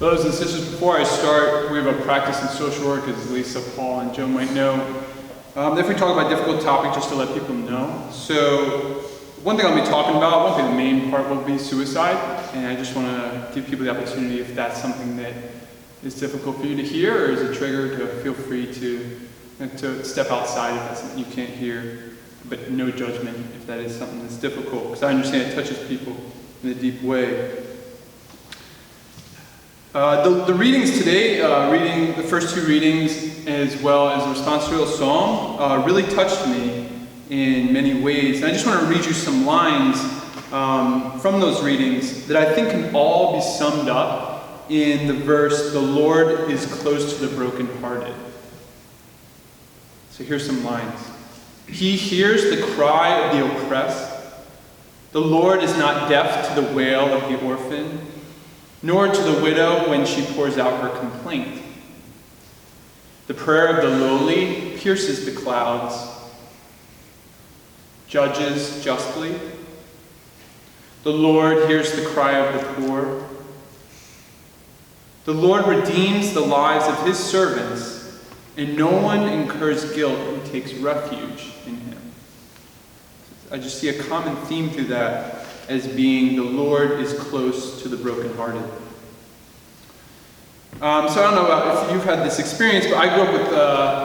Brothers and sisters, before I start, we have a practice in social work, as Lisa, Paul, and Joe might know. If we talk about difficult topics, just to let people know. So, one thing I'll be talking about, won't be the main part, will be suicide. And I just want to give people the opportunity, if that's something that is difficult for you to hear, or is a trigger, to feel free to step outside if that's something you can't hear. But no judgment if that is something that's difficult, because I understand it touches people in a deep way. The readings today, reading the first two readings as well as the responsorial psalm, really touched me in many ways. And I just want to read you some lines from those readings that I think can all be summed up in the verse, "The Lord is close to the brokenhearted." So here's some lines. "He hears the cry of the oppressed. The Lord is not deaf to the wail of the orphan, nor to the widow when she pours out her complaint. The prayer of the lowly pierces the clouds, judges justly. The Lord hears the cry of the poor. The Lord redeems the lives of his servants, and no one incurs guilt who takes refuge in him." I just see a common theme through that, as being the Lord is close to the brokenhearted. So I don't know if you've had this experience, but I grew up with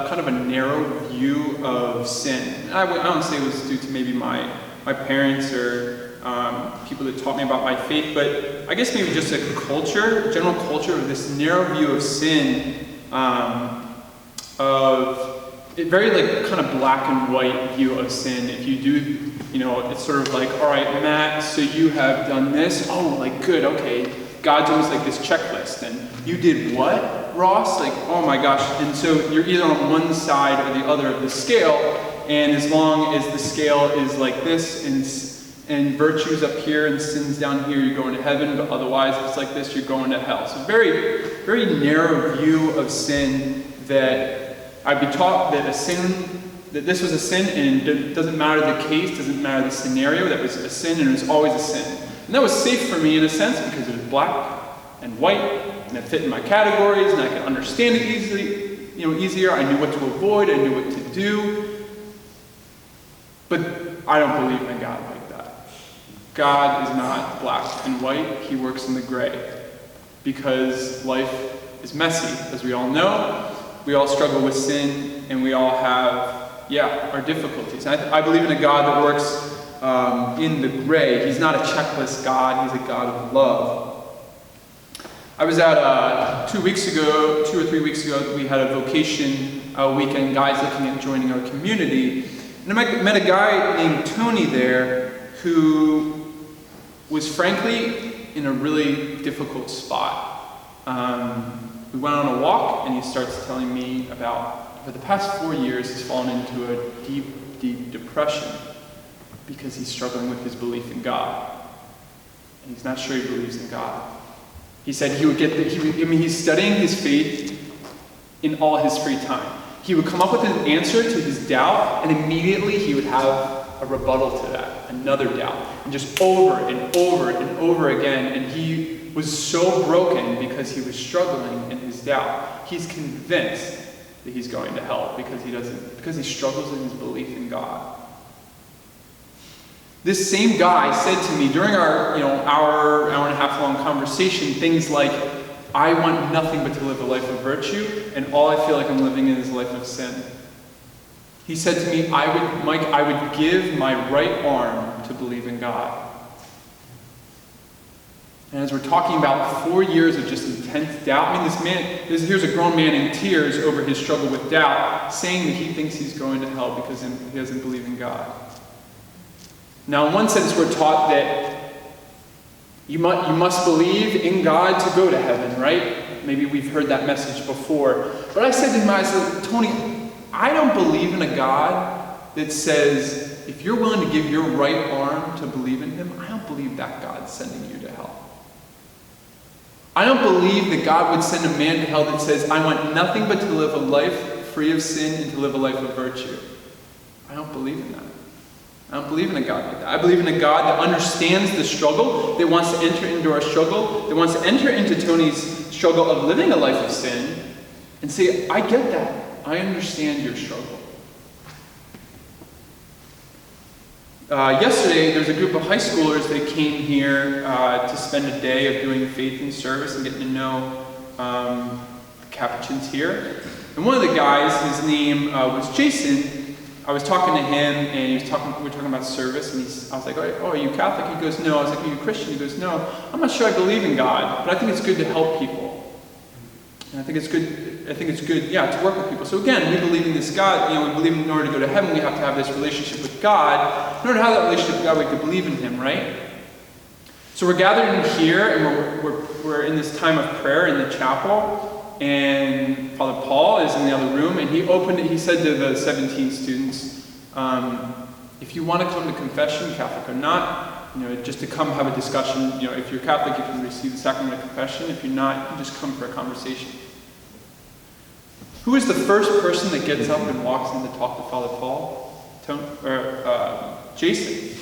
kind of a narrow view of sin. I don't say it was due to maybe my parents or people that taught me about my faith, but I guess maybe just a general culture of this narrow view of sin, very like kind of black and white view of sin. If you do, it's sort of like, all right, Matt, so you have done this. Oh, like, good, okay. God's almost like this checklist. And you did what, Ross? Like, oh my gosh. And so you're either on one side or the other of the scale. And as long as the scale is like this, and virtue's up here and sin's down here, you're going to heaven. But otherwise, if it's like this, you're going to hell. So very, very narrow view of sin, that I'd be taught that this was a sin, and it doesn't matter the case, doesn't matter the scenario, that was a sin, and it was always a sin. And that was safe for me in a sense, because it was black and white, and it fit in my categories, and I could understand it easier. I knew what to avoid, I knew what to do. But I don't believe in a God like that. God is not black and white, he works in the gray. Because life is messy, as we all know. We all struggle with sin, and we all have, our difficulties. I believe in a God that works in the gray. He's not a checklist God, he's a God of love. I was at 2 or 3 weeks ago, we had a vocation weekend, guys looking at joining our community. And I met a guy named Tony there who was frankly in a really difficult spot. We went on a walk, and he starts telling me about, for the past 4 years, he's fallen into a deep, deep depression because he's struggling with his belief in God. And he's not sure he believes in God. He said he's studying his faith in all his free time. He would come up with an answer to his doubt, and immediately he would have a rebuttal to that, another doubt, and just over and over and over again. And he was so broken because he was struggling in his doubt. He's convinced that he's going to hell because he struggles in his belief in God. This same guy said to me during our hour and a half long conversation things like, "I want nothing but to live a life of virtue, and all I feel like I'm living in is a life of sin." He said to me, Mike, I would give my right arm to believe in God. And as we're talking about 4 years of just intense doubt, here's a grown man in tears over his struggle with doubt, saying that he thinks he's going to hell because he doesn't believe in God. Now, in one sense, we're taught that you must believe in God to go to heaven, right? Maybe we've heard that message before. But I said to him, Tony, I don't believe in a God that says, if you're willing to give your right arm to believe in him, I don't believe that God's sending you to hell. I don't believe that God would send a man to hell that says, I want nothing but to live a life free of sin and to live a life of virtue. I don't believe in that. I don't believe in a God like that. I believe in a God that understands the struggle, that wants to enter into our struggle, that wants to enter into Tony's struggle of living a life of sin, and say, I get that. I understand your struggle. Yesterday, there was a group of high schoolers that came here to spend a day of doing faith and service and getting to know the Capuchins here. And one of the guys, his name was Jason. I was talking to him, and we were talking about service, and I was like, oh, are you Catholic? He goes, no. I was like, are you Christian? He goes, no. I'm not sure I believe in God, but I think it's good to help people. And I think it's good, yeah, to work with people. So again, we believe in this God. We believe in order to go to heaven, we have to have this relationship with God. In order to have that relationship with God, we have to believe in Him, right? So we're gathered in here, and we're in this time of prayer in the chapel. And Father Paul is in the other room, and he said to the 17 students, if you want to come to confession, Catholic or not, just to come have a discussion. If you're Catholic, you can receive the sacrament of confession. If you're not, you can just come for a conversation. Who is the first person that gets up and walks in to talk to Father Paul? Jason.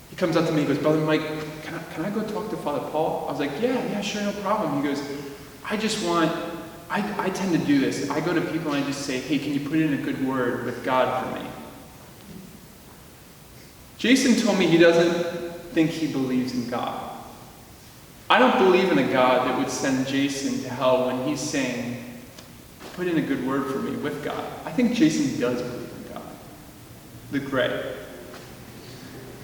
He comes up to me, he goes, Brother Mike, can I go talk to Father Paul? I was like, yeah, sure, no problem. He goes, I tend to do this. I go to people and I just say, hey, can you put in a good word with God for me? Jason told me he doesn't think he believes in God. I don't believe in a God that would send Jason to hell when he's saying, put in a good word for me with God. I think Jason does believe in God. The gray.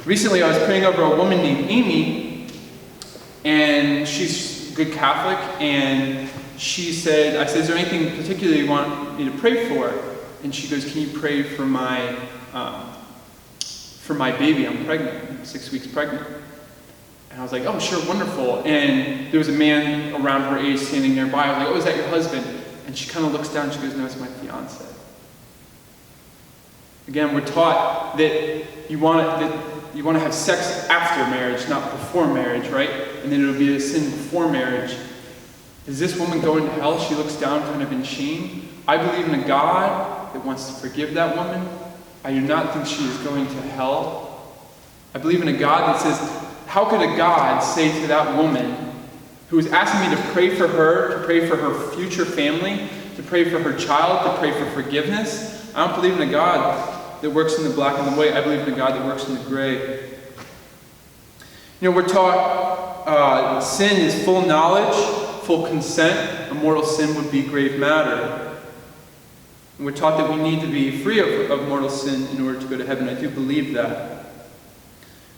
Recently I was praying over a woman named Amy, and she's a good Catholic, and she said, I said, is there anything particular you want me to pray for? And she goes, can you pray for my baby? I'm pregnant. I'm 6 weeks pregnant. And I was like, oh, sure, wonderful. And there was a man around her age standing nearby. I was like, oh, is that your husband? And she kind of looks down and she goes, no, it's my fiance. Again, we're taught that you want to have sex after marriage, not before marriage, right? And then it'll be a sin before marriage. Is this woman going to hell? She looks down kind of in shame. I believe in a God that wants to forgive that woman. I do not think she is going to hell. I believe in a God that says, how could a God say to that woman who is asking me to pray for her future family, to pray for her child, to pray for forgiveness? I don't believe in a God that works in the black and the white. I believe in a God that works in the gray. We're taught sin is full knowledge, full consent. A mortal sin would be grave matter. And we're taught that we need to be free of mortal sin in order to go to heaven. I do believe that.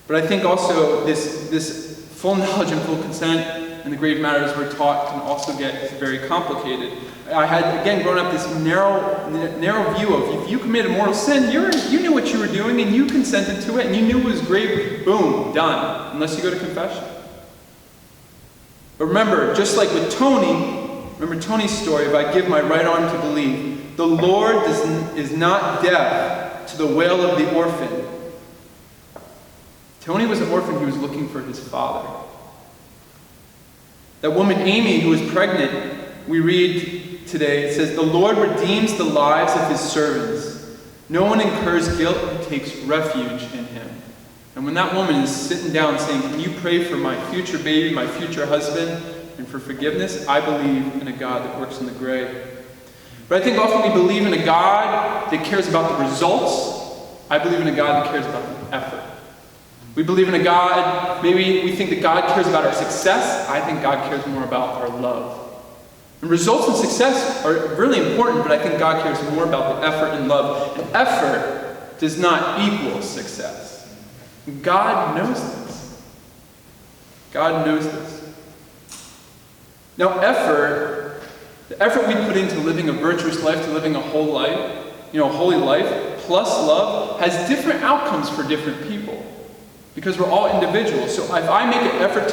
But I think also this full knowledge and full consent and the grave matters we're taught can also get very complicated. I had, again, grown up this narrow view of if you committed a mortal sin, you knew what you were doing and you consented to it and you knew it was grave, boom, done, unless you go to confession. But remember, just like with remember Tony's story, if I give my right arm to believe, the Lord is not deaf to the wail of the orphan. Tony was an orphan, he was looking for his father. That woman Amy, who was pregnant, we read today, it says, the Lord redeems the lives of His servants. No one incurs guilt who takes refuge in Him. And when that woman is sitting down saying, can you pray for my future baby, my future husband, and for forgiveness, I believe in a God that works in the gray. But I think often we believe in a God that cares about the results. I believe in a God that cares about the effort. We believe in a God, maybe we think that God cares about our success. I think God cares more about our love. And results and success are really important, but I think God cares more about the effort and love. And effort does not equal success. God knows this. God knows this. Now, the effort we put into living a virtuous life, to living a whole life, a holy life, plus love, has different outcomes for different people. Because we're all individuals. So if I make an effort to